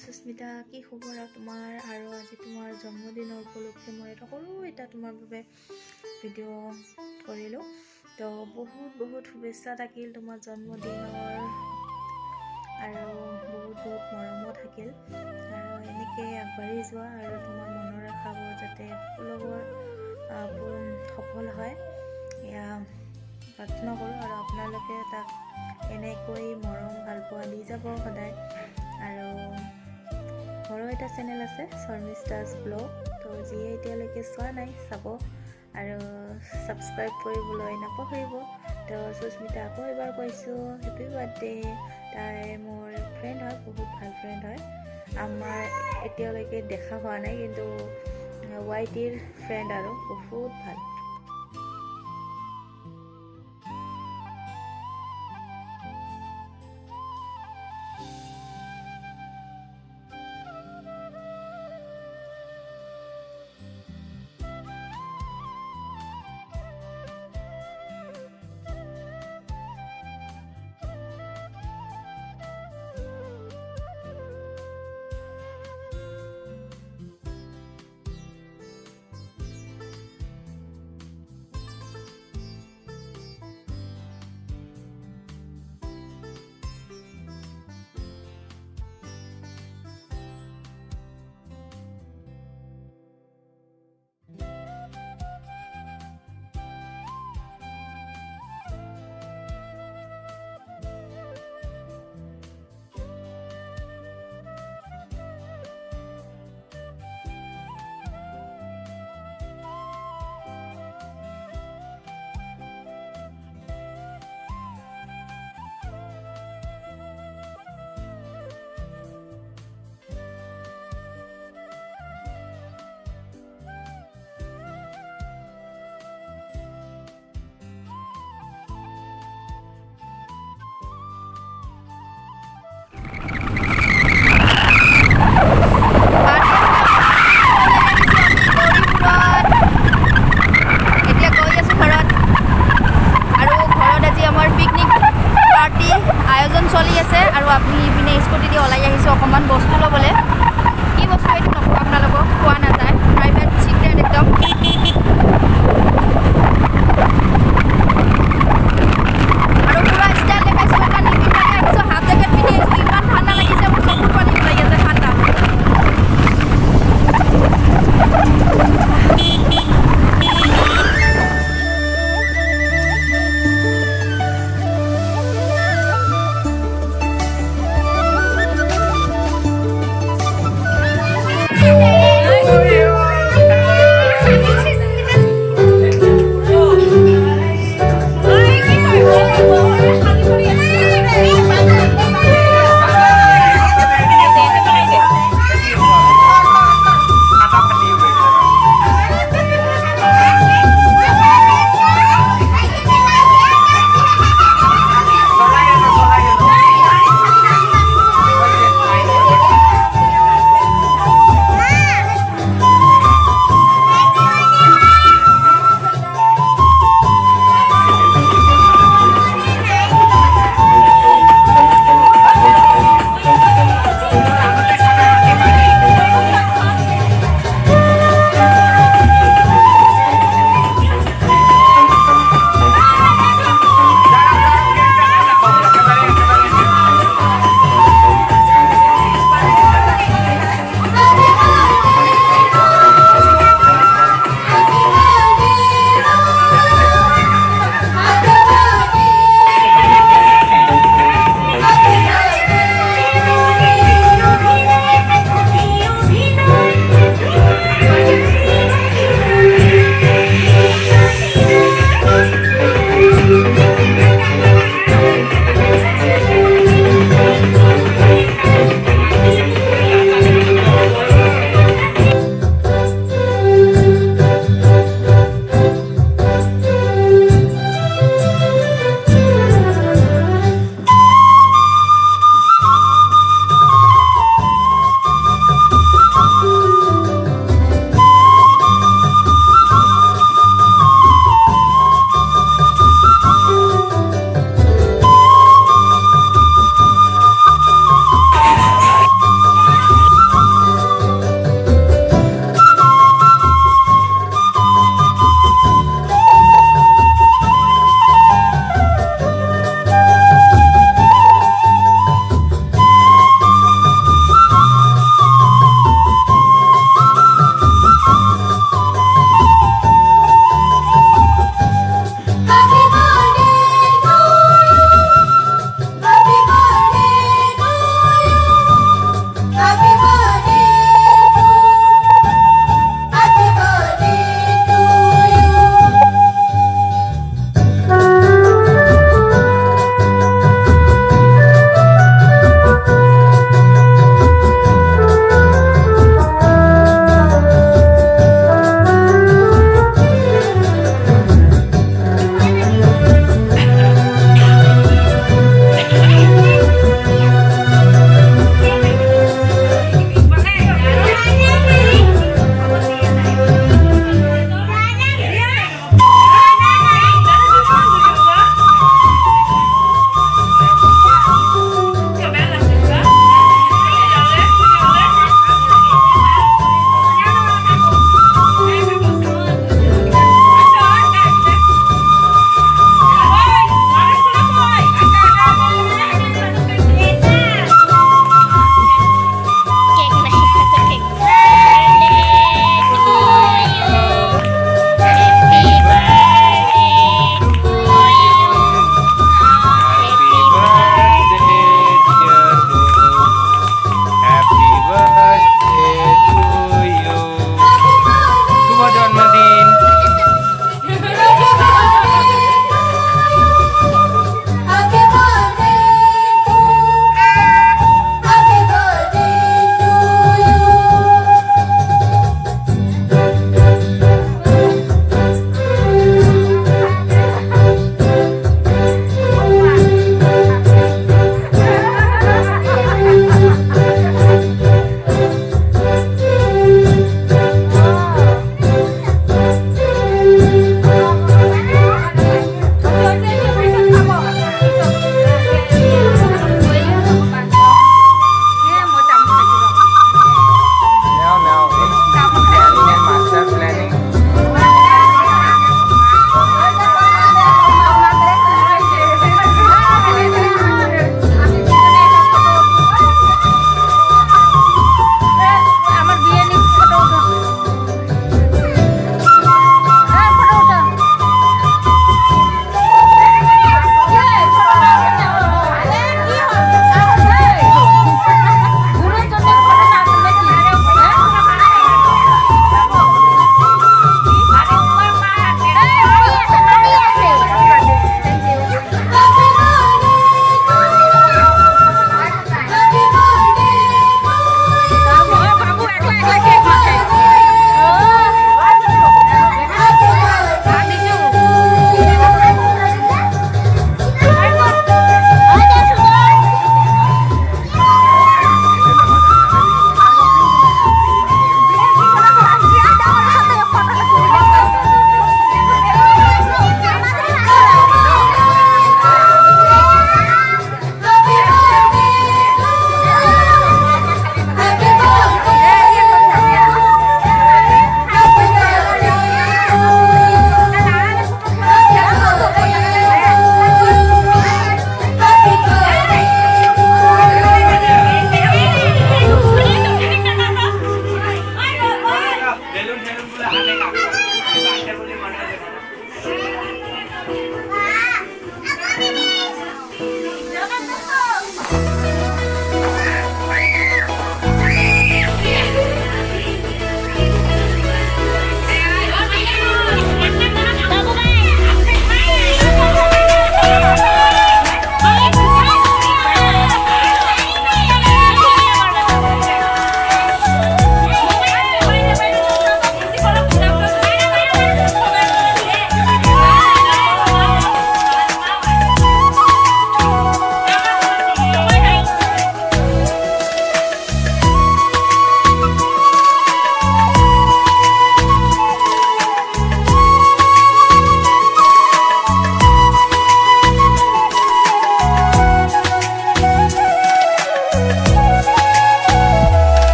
সুস্মিতা কি খবৰ তোমাৰ আৰু আজি তোমাৰ জন্মদিনৰ উপলক্ষে মই এটা তোমাৰ বাবে ভিডিঅ' কৰিলোঁ তো বহুত শুভেচ্ছা থাকিল তোমাৰ জন্মদিনৰ আৰু বহুত মৰমো থাকিল আৰু এনেকৈ আগবাঢ়ি যোৱা আৰু তোমাৰ মনৰ আশাবোৰ যাতে সকলোবোৰ সফল হয় এয়া প্ৰাৰ্থনা কৰোঁ আৰু আপোনালোকে তাক এনেকৈ মৰম ভালপোৱা দি যাব সদায়। আৰু মোৰো এটা চেনেল আছে শৰ্মিষ্ঠাজ ব্লগ, তো যিয়ে এতিয়ালৈকে চোৱা নাই চাব আৰু ছাবস্ক্ৰাইব কৰিবলৈ নাপাহৰিব। তো সুস্মিতা আকৌ এবাৰ কৈছোঁ হেপী বাৰ্থডে। তাই মোৰ ফ্ৰেণ্ড হয়, বহুত ভাল ফ্ৰেণ্ড হয়। আমাৰ এতিয়ালৈকে দেখা হোৱা নাই কিন্তু YTৰ ফ্ৰেণ্ড আৰু বহুত ভাল। চলি আছে আৰু আপুনি ইপিনে স্কুটি দি ওলাই আহিছে অকণমান বস্তু ল'বলৈ। কি বস্তু এইটো নকওঁ আপোনালোকক, কোৱা নাযায়, প্ৰাইভেট চিক্ৰেট একদম। আৰু পুৰা ষ্টাইল দেখাইছোঁ, এটা নিপিন্ধাকৈ আহিছোঁ, হাফ জেকেট পিন্ধি আহিছোঁ। ইমান ঠাণ্ডা লাগিছে, মোৰ চকুৰ পানী ওলাই আছে ঠাণ্ডা।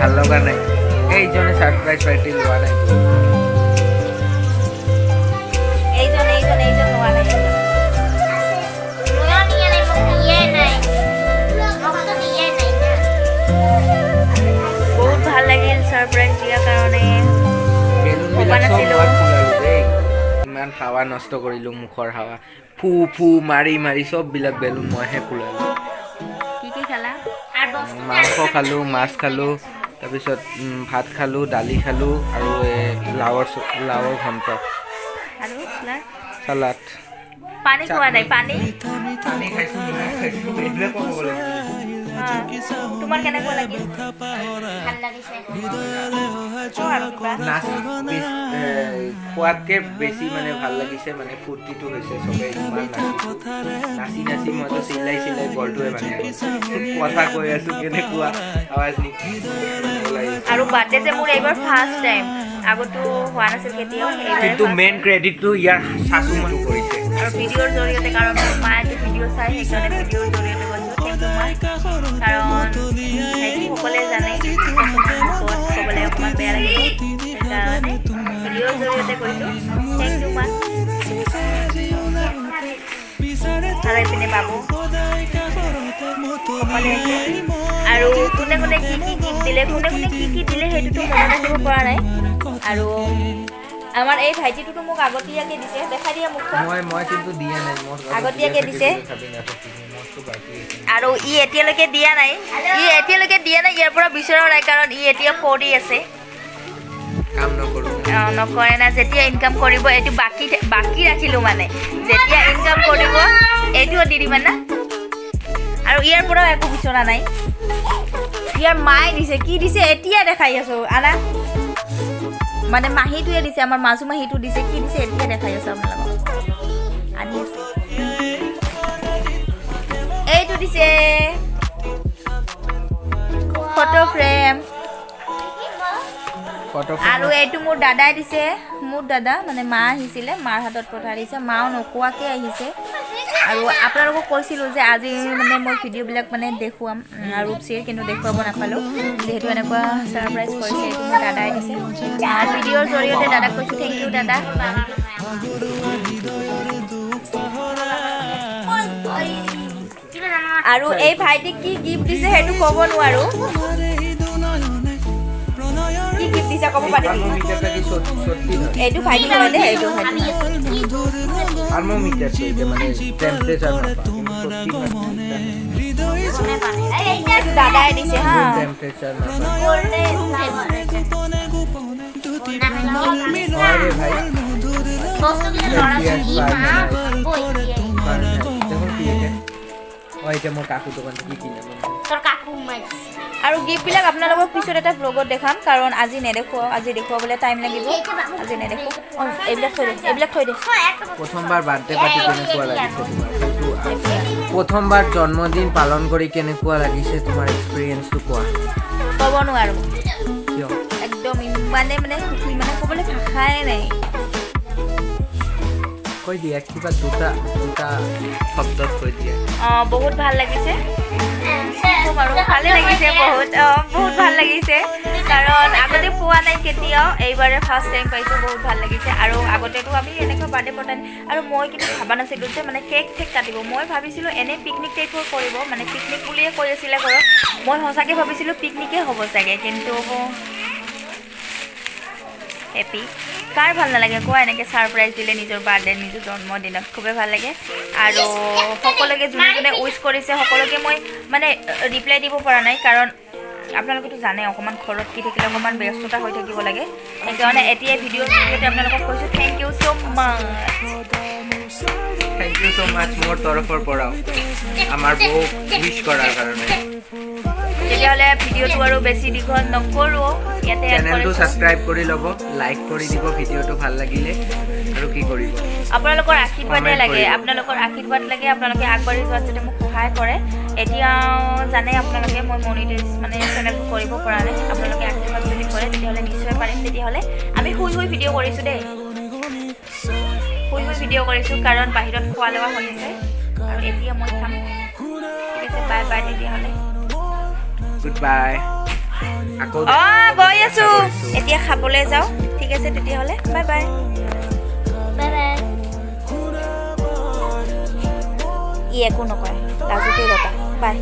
ভাল লগা নাই এইজনে সাৰপ্ৰাইজ পাৰ্টি লোৱা নাই এইজন লোৱা নাই বহুত ভাল লাগিল সাৰপ্ৰাইজ দিয়াৰ কাৰণে বেলুন বিলাক সব মই ফুলালো দেই ইমান হাৱা নষ্ট কৰিলো মুখৰ হাৱা ফু ফু মাৰি মাৰি সব বিলাক বেলুন মইহে ফুলালো কি খালা মাংস খালো মাছ খালো তাৰপিছত ভাত খালো দালি খালো আৰু লাওৰ ঘন্ট আৰু সালাড পানী খোৱা নাই পানী খাইছো এইবিলাক ক'ব লাগিব তোমাৰ কেনেকুৱা লাগিল ভাল লাগিছে খোৱাতকে বেছি মানে ভাল লাগিছে মানে ফূৰ্তিটো হৈছে চবে ইমান নাচি নাচি মইতো চিলাই গলটোৱে মানে কথা কৈ আছো কেনেকুৱা আৱাজ আৰু বাৰ্থডে যে মোৰ এইবাৰ ফাৰ্ষ্ট টাইম আগতো হোৱা নাছিল কেতিয়াও কিন্তু মেইন ক্ৰেডিটটো ইয়াৰ শাশুমাটো কৰিছে আৰু ভিডিঅ'ৰ জৰিয়তে কাৰণ মোৰ মায়েতো ভিডিঅ' চাই সেইকাৰণে ভিডিঅ'ৰ জৰিয়তে কৈছোঁ থেংক ইউ মা কাৰণ সকলোৱে জানে ক'বলৈ অকণমান বেয়া লাগিব সেইকাৰণে ভিডিঅ'ৰ জৰিয়তে কৈছোঁ থেংক ইউ মা আৰু এইপিনে বাবু সকলোৱে আৰু কোনে কোনে কি কি গিফ্ট দিলে কোনে কোনে কি কি দিলে সেইটোতো মনত ৰাখিব পৰা নাই আৰু আমাৰ এই ভাইটিটোতো মোক আগতীয়াকৈ দিছে দেখাই দিয়া মুখখন মই কিন্তু দিয়া নাই আগতীয়াকৈ দিছে আৰু ই এতিয়ালৈকে দিয়া নাই ইয়াৰ পৰা বিচৰাও নাই কাৰণ ই এতিয়া পঢ়ি আছে কাম নকৰোঁ নকৰে না যেতিয়া ইনকাম কৰিব এইটো বাকী ৰাখিলোঁ মানে যেতিয়া ইনকাম কৰিব এইটোও দি দিবা না আৰু ইয়াৰ পৰাও একো বিচৰা নাই ইয়াৰ মায়ে দিছে কি দিছে এতিয়া দেখাই আছোঁ আনা মানে মাহীটোৱে দিছে আমাৰ মাজু মাহীটো দিছে কি দিছে এতিয়া দেখাই আছোঁ আপোনালোকক আনি আছে এইটো দিছে ফটো ফ্ৰেম আৰু এইটো মোৰ দাদাই দিছে মোৰ দাদা মানে মা আহিছিলে মাৰ হাতত পঠাই দিছে মাও নোকোৱাকৈ আহিছে আৰু আপোনালোকক কৈছিলোঁ যে আজি মানে মই ভিডিঅ'বিলাক মানে দেখুৱাম ৰূপচীৰ কিন্তু দেখুৱাব নাপালোঁ যিহেতু এনেকুৱা ছাৰপ্ৰাইজ কৰিছে এইটো মোৰ দাদাই দিছে ভিডিঅ'ৰ জৰিয়তে দাদাক কৈছোঁ থেংক ইউ দাদা আৰু এই ভাইটিক কি গিফ্ট দিছে সেইটো ক'ব নোৱাৰোঁ কি গিফ্ট দিছে ক'ব পাৰিবি এইটো ভাইটি হয় দেই এইটো ভাইটি থার্মোমিটার মানে টেম্পারেচার এইটো দাদাই দিছে হা টেম্পারেচার আরে ভাই দেখুন কি এটা মোৰ কাকু দোকান কি কিনে তোৰ কাকু আৰু গিফ্টবিলাক আপোনালোকক পিছত এটা ব্লগত দেখাম কাৰণ আজি নেদেখুৱাওঁ আজি দেখুৱাবলৈ টাইম লাগিব আজি নেদেখোঁ এইবিলাক থৈ দে প্ৰথমবাৰ বাৰ্থডে পাৰ্টি কেনেকুৱা লাগিছে তোমাৰ প্ৰথমবাৰ জন্মদিন পালন কৰি কেনেকুৱা লাগিছে তোমাৰ এক্সপিৰিয়েঞ্চটো কোৱা ক'ব নোৱাৰোঁ কিয় একদম ইমানে মানে সুখী মানে ক'বলৈ ভাষাই নাই কৈ দিয়া কিবা দুটা শব্দত কৈ দিয়া বহুত ভাল লাগিছে ভালে লাগিছে বহুত ভাল লাগিছে কাৰণ আগতে পোৱা নাই কেতিয়াও এইবাৰে ফাৰ্ষ্ট টাইম পাইছোঁ বহুত ভাল লাগিছে আৰু আগতেতো আমি এনেকৈ বাৰ্থডে পতা নাই আৰু মই কিন্তু ভাবা নাছিলোঁ যে মানে কেক কাটিব মই ভাবিছিলোঁ এনেই পিকনিক টাইপৰ কৰিব মানে পিকনিক বুলিয়ে কৈ আছিলে ঘৰত মই সঁচাকৈ ভাবিছিলোঁ পিকনিকেই হ'ব চাগে কিন্তু হেপী কাৰ ভাল নালাগে কোৱা এনেকৈ ছাৰপ্ৰাইজ দিলে নিজৰ বাৰ্থডে নিজৰ জন্মদিনত খুবেই ভাল লাগে আৰু সকলোকে যোনে যোনে উইচ কৰিছে সকলোকে মই মানে ৰিপ্লাই দিব পৰা নাই কাৰণ আপোনালোকেতো জানে অকণমান ঘৰত কি থাকিলে অকণমান ব্যস্ততা হৈ থাকিব লাগে সেইকাৰণে এতিয়া ভিডিঅ'ৰ জৰিয়তে আপোনালোকক কৈছোঁ থেংক ইউ ছ' মাছ মোৰ তৰফৰ পৰাও আমাৰ বৌ উইচ কৰাৰ কাৰণে তেতিয়াহ'লে ভিডিঅ'টো আৰু বেছি দীঘল নকৰোঁ ইয়াতে চেনেলটো ছাবস্ক্ৰাইব কৰি ল'ব লাইক কৰি দিব ভিডিঅ'টো ভাল লাগিলে আৰু কি কৰিব আপোনালোকৰ আশীৰ্বাদহে লাগে আপোনালোকৰ আশীৰ্বাদ লাগে আপোনালোকে আগবাঢ়ি যোৱাত যাতে মোক সহায় কৰে এতিয়া জানে আপোনালোকে মই মনিটাইজ মানে চেনেলটো কৰিব পৰা নাই আপোনালোকে আশীৰ্বাদ যদি কৰে তেতিয়াহ'লে নিশ্চয় পাৰিম তেতিয়াহ'লে আমি শুই ভিডিঅ' কৰিছোঁ দেই শুই ভিডিঅ' কৰিছোঁ কাৰণ বাহিৰত খোৱা লোৱা হৈ আছে আৰু এতিয়া মই খাম ঠিক আছে বাই বাই তেতিয়াহ'লে Goodbye. আকৌ গৈ আছো এতিয়া খাবলৈ যাওঁ ঠিক আছে তেতিয়াহ'লে বাই বাই বাই বাই ই একো নকয় লাজুকী লতা বাই